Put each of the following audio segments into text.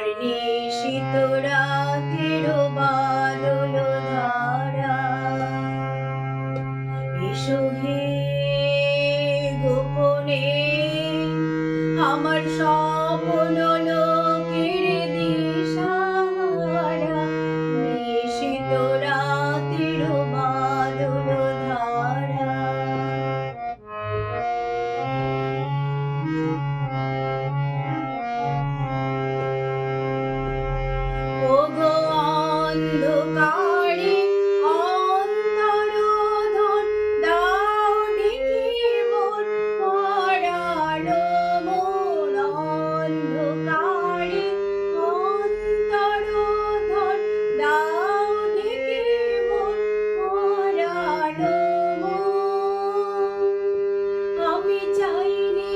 আমার নিশীত রাতের বাদল ধারা, এসো হে গোপনে আমার স্বপ্ন লোকের দিশাহারা, নিশীত রাতের বাদল ধারা। ওগো অন্ধকারে অন্তরোধন দাও দেখি মোর পরানো মন, অন্ধকারে অন্তরোধন দাও দেখি মোর পরানো মন। আমি চাইনে,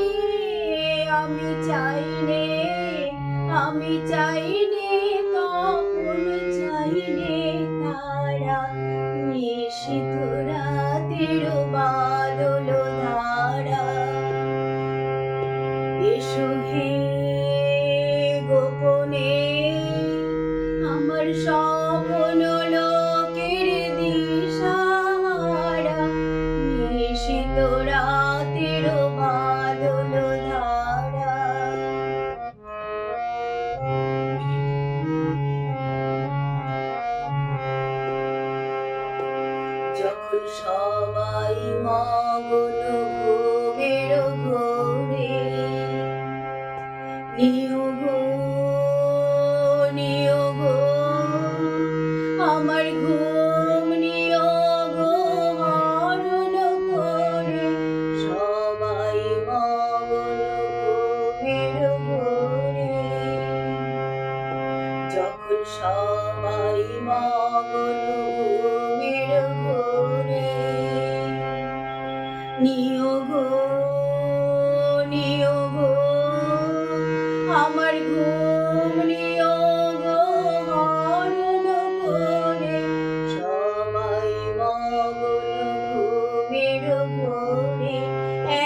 আমি চাইনে, আমি চাইনে তখন চাইনে তারা, নিশীত রাতের বাদল ধারা। এসো হে গোপনে আমার স্বপ্ন লোকের দিশাহারা, নিশীত রাতের বাদল ধারা। যখন সবাই মগ্ন ঘুমের ঘোরে, নিও গো নিও গো আমার ঘুম, নিও গো হরণ করে, সবাই মগ্ন ঘুমের ঘোরে। যখন সবাই মগ্ন ঘুমের ঘোরে, নিও গো নিও গো আমার ঘুম, নিও গো হরণ করে, সবাই মগ্ন ঘুমের ঘোরে।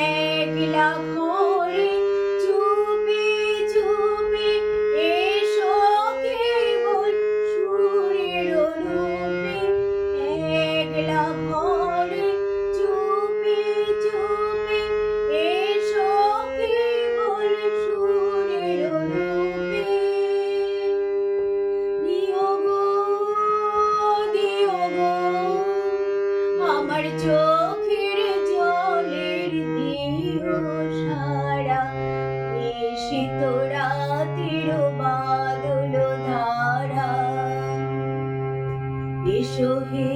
একলা ঘরে চুপি চুপি এসো কেবল সুরের রূপে, একলা ঘরে চুপি চুপি এসো কেবল সুরের রূপে। দিও গো আমার চোখের জলের দিও সারা, নিশীত রাতের বাদল ধারা। এসো হে